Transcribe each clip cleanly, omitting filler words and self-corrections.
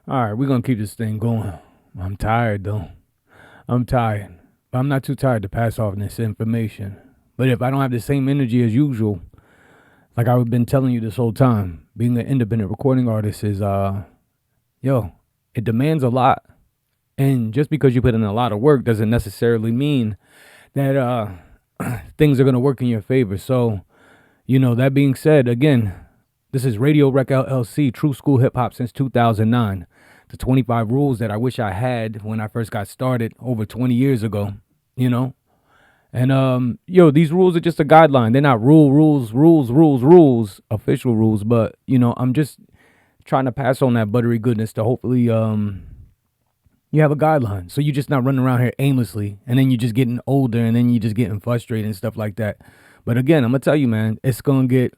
All right, we're gonna keep this thing going. I'm tired though. I'm tired. But I'm not too tired to pass off this information. But if I don't have the same energy as usual, like I've been telling you this whole time, being an independent recording artist is yo, it demands a lot. And just because you put in a lot of work doesn't necessarily mean that things are gonna work in your favor. So, that being said, again, this is Radio Rec LLC, True School Hip Hop since 2009. The 25 rules that I wish I had when I first got started over 20 years ago, you know? And these rules are just a guideline. They're not rules, official rules, but I'm just trying to pass on that buttery goodness to hopefully you have a guideline. So you're just not running around here aimlessly and then you're just getting older and then you're just getting frustrated and stuff like that. But again, I'm gonna tell you, man, it's gonna get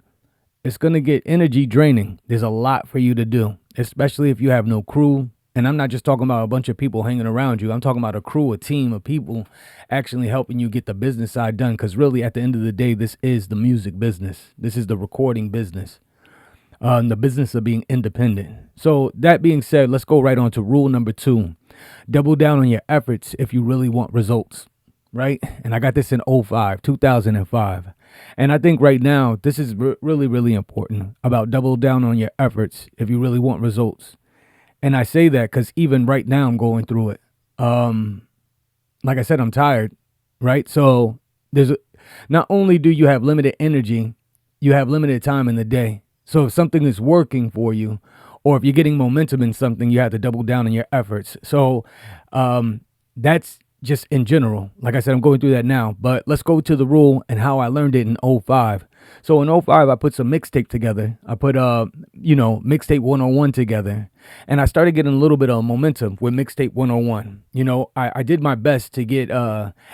energy draining. There's a lot for you to do, especially if you have no crew. And I'm not just talking about a bunch of people hanging around you. I'm talking about a crew, a team of people actually helping you get the business side done. Because really, at the end of the day, this is the music business. This is the recording business, the business of being independent. So that being said, let's go right on to rule number 2. Double down on your efforts if you really want results, right? And I got this in 2005. And I think right now, this is really, really important about double down on your efforts if you really want results. And I say that because even right now, I'm going through it. Like I said, I'm tired, right? So not only do you have limited energy, you have limited time in the day. So if something is working for you, or if you're getting momentum in something, you have to double down on your efforts. So that's just in general. Like I said, I'm going through that now. But let's go to the rule and how I learned it in 05. So in 05, I put some mixtape together. I put, mixtape 101 together. And I started getting a little bit of momentum with mixtape 101. I did my best to get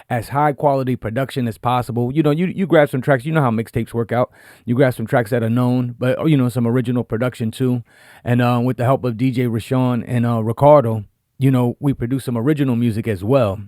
as high quality production as possible. You grab some tracks. You know how mixtapes work out. You grab some tracks that are known, but, some original production too. And with the help of DJ Rashawn and Ricardo, we produced some original music as well.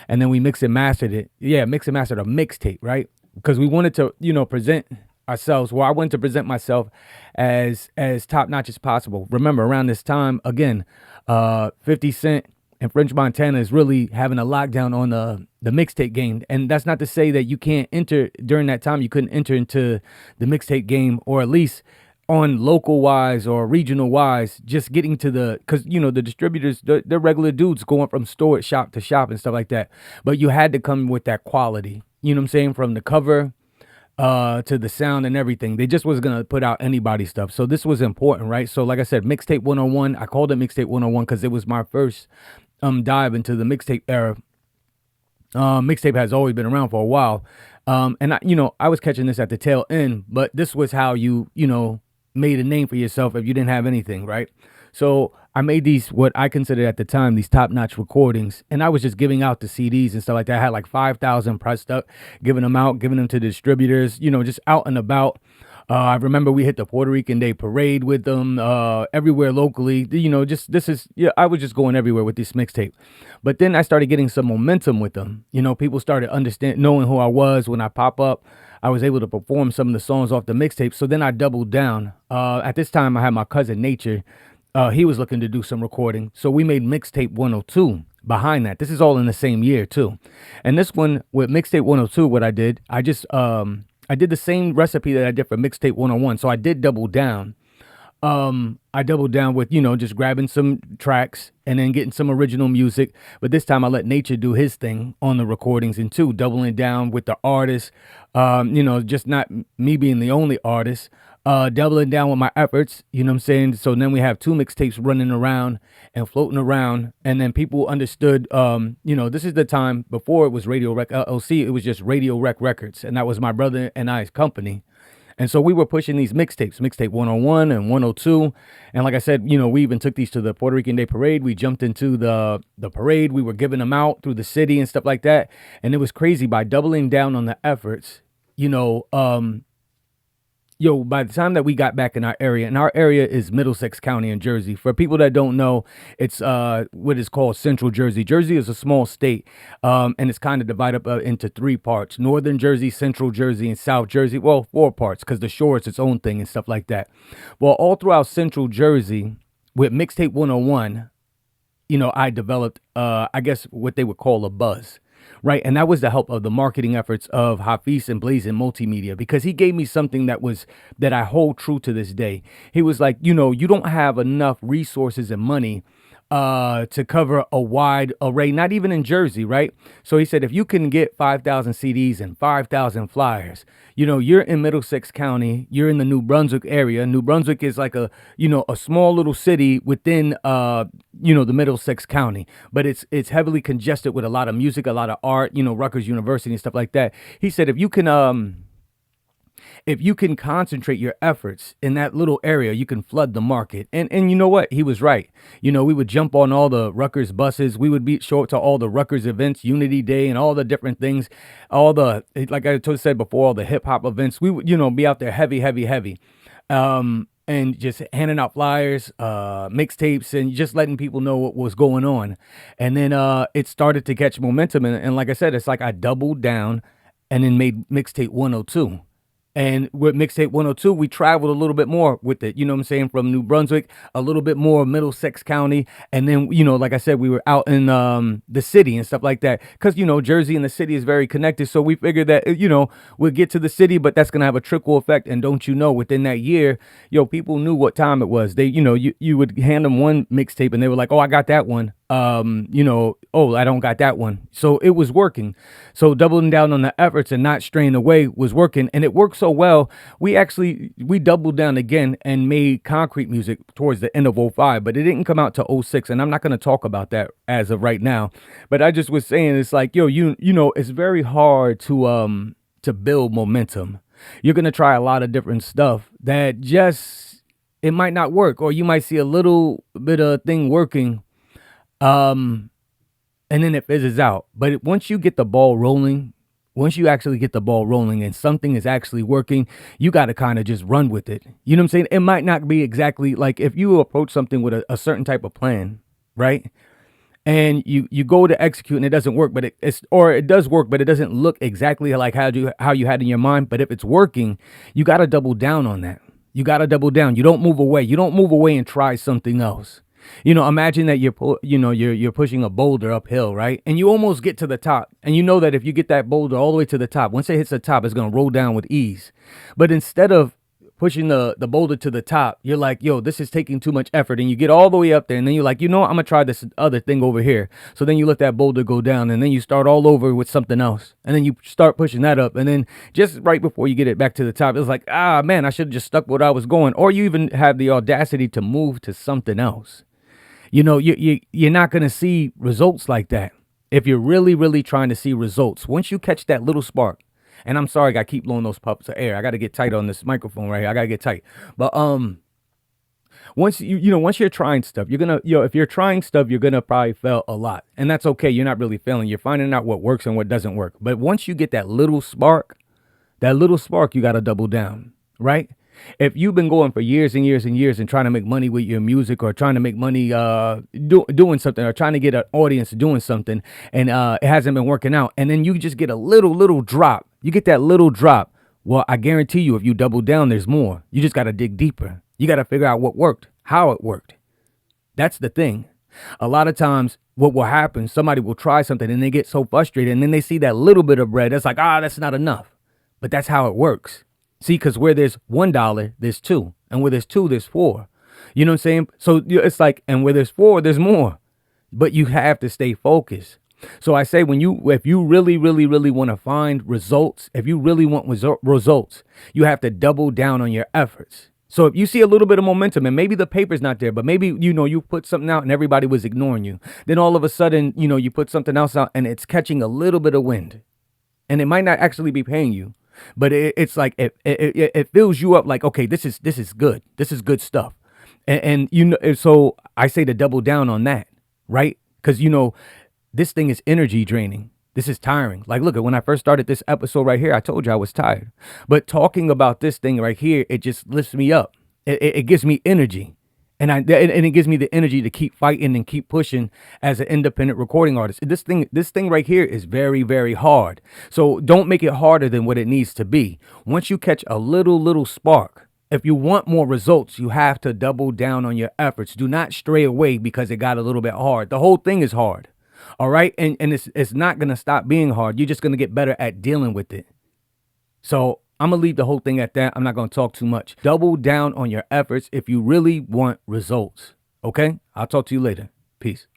And then we mix and mastered it. Yeah, mix and mastered a mixtape, right? Because we wanted to, present ourselves. Well, I wanted to present myself as top notch as possible. Remember, around this time, again, 50 Cent and French Montana is really having a lockdown on the mixtape game. And that's not to say that you can't enter during that time. You couldn't enter into the mixtape game, or at least on local wise or regional wise, just getting to because the distributors, they're regular dudes going from shop to shop and stuff like that. But you had to come with that quality, you know what I'm saying, from the cover to the sound and everything. They just was gonna put out anybody stuff. So this was important, right? So like I said, mixtape 101, I called it mixtape 101 because it was my first dive into the mixtape era. Mixtape has always been around for a while. And I was catching this at the tail end, but this was how you made a name for yourself if you didn't have anything, right? So I made these, what I considered at the time, these top-notch recordings, and I was just giving out the CDs and stuff like that. I had like 5,000 pressed up, giving them out, giving them to distributors, just out and about. I remember we hit the Puerto Rican Day Parade with them everywhere locally. I was just going everywhere with this mixtape. But then I started getting some momentum with them. People started knowing who I was. When I pop up, I was able to perform some of the songs off the mixtape. So then I doubled down. At this time, I had my cousin Nature. He was looking to do some recording. So we made mixtape 102 behind that. This is all in the same year too. And this one with mixtape 102, what I did, I did the same recipe that I did for mixtape 101. So I did double down. I doubled down with, just grabbing some tracks and then getting some original music. But this time I let Nature do his thing on the recordings, and too, doubling down with the artist, just not me being the only artist, doubling down with my efforts, you know what I'm saying? So then we have 2 mixtapes running around and floating around. And then people understood, this is the time before it was Radio Rec LLC. It was just Radio Rec Records. And that was my brother and I's company. And so we were pushing these mixtapes, mixtape 101 and 102. And like I said, we even took these to the Puerto Rican Day Parade. We jumped into the parade. We were giving them out through the city and stuff like that. And it was crazy. By doubling down on the efforts, by the time that we got back in our area, and our area is Middlesex County in Jersey. For people that don't know, it's what is called Central Jersey. Jersey is a small state, and it's kind of divided up into 3 parts: Northern Jersey, Central Jersey, and South Jersey. Well, 4 parts, because the shore is its own thing and stuff like that. Well, all throughout Central Jersey, with mixtape 101, I developed, I guess what they would call a buzz, right? And that was the help of the marketing efforts of Hafiz and Blazing Multimedia, because he gave me something that I hold true to this day. He was like, you don't have enough resources and money to cover a wide array, not even in Jersey, right? So he said, if you can get 5,000 CDs and 5,000 flyers, you're in Middlesex County, you're in the New Brunswick area. New Brunswick is like a small little city within, the Middlesex County, but it's heavily congested with a lot of music, a lot of art, Rutgers University and stuff like that. He said, if you can concentrate your efforts in that little area, you can flood the market. And you know what? He was right. We would jump on all the Rutgers buses. We would show up to all the Rutgers events, Unity Day, and all the different things. Like I said before, all the hip hop events. We would, be out there heavy, heavy, heavy. And just handing out flyers, mixtapes, and just letting people know what was going on. And then it started to catch momentum. And like I said, it's like I doubled down and then made mixtape 102. And with mixtape 102, we traveled a little bit more with it. You know what I'm saying? From New Brunswick, a little bit more Middlesex County. And then, like I said, we were out in the city and stuff like that. Because, Jersey and the city is very connected. So we figured that, we'll get to the city, but that's going to have a trickle effect. And don't within that year, people knew what time it was. They, you would hand them one mixtape and they were like, oh, I got that one. Oh, I don't got that one. So it was working. So doubling down on the efforts and not straying away was working. And it worked so well. We doubled down again and made concrete music towards the end of '05, but it didn't come out to '06. And I'm not going to talk about that as of right now. But I just was saying, it's like, it's very hard to build momentum. You're going to try a lot of different stuff that it might not work, or you might see a little bit of thing working. And then it fizzes out. But once you get the ball rolling, once you actually get the ball rolling and something is actually working, you got to kind of just run with it. You know what I'm saying? It might not be exactly like if you approach something with a certain type of plan, right? And you go to execute and it doesn't work, but it does work, but it doesn't look exactly like how you had in your mind. But if it's working, you got to double down on that. You got to double down. You don't move away. You don't move away and try something else. Imagine that you're pushing a boulder uphill, right? And you almost get to the top. And you know that if you get that boulder all the way to the top, once it hits the top, it's going to roll down with ease. But instead of pushing the boulder to the top, you're like, yo, this is taking too much effort. And you get all the way up there. And then you're like, I'm going to try this other thing over here. So then you let that boulder go down. And then you start all over with something else. And then you start pushing that up. And then just right before you get it back to the top, it's like, man, I should have just stuck where I was going. Or you even have the audacity to move to something else. You're not going to see results like that if you're really, really trying to see results. Once you catch that little spark, and I'm sorry, I keep blowing those puffs of air. I got to get tight on this microphone right here. I got to get tight. But once you're trying stuff, you're going to, if you're trying stuff, you're going to probably fail a lot. And that's okay. You're not really failing. You're finding out what works and what doesn't work. But once you get that little spark, you got to double down, right? If you've been going for years and years and years and trying to make money with your music, or trying to make money doing something, or trying to get an audience doing something, and it hasn't been working out, and then you just get a little drop. You get that little drop. Well, I guarantee you, if you double down, there's more. You just got to dig deeper. You got to figure out what worked, how it worked. That's the thing. A lot of times what will happen, somebody will try something and they get so frustrated, and then they see that little bit of bread. It's like, that's not enough. But that's how it works. See, because where there's $1, there's two. And where there's two, there's four. You know what I'm saying? So it's like, and where there's four, there's more. But you have to stay focused. So I say, if you really, really, really want to find results, if you really want results, you have to double down on your efforts. So if you see a little bit of momentum, and maybe the paper's not there, but maybe, you put something out and everybody was ignoring you. Then all of a sudden, you put something else out and it's catching a little bit of wind. And it might not actually be paying you. But it's like it fills you up like, okay, this is good. This is good stuff. And so I say to double down on that, right? Because, this thing is energy draining. This is tiring. Like, look, when I first started this episode right here, I told you I was tired. But talking about this thing right here, it just lifts me up. It gives me energy. And it gives me the energy to keep fighting and keep pushing as an independent recording artist. This thing right here is very, very hard. So don't make it harder than what it needs to be. Once you catch a little spark, If you want more results, you have to double down on your efforts. Do not stray away because it got a little bit hard. The whole thing is hard. All right. And it's not going to stop being hard. You're just going to get better at dealing with it. So I'm going to leave the whole thing at that. I'm not going to talk too much. Double down on your efforts if you really want results. Okay. I'll talk to you later. Peace.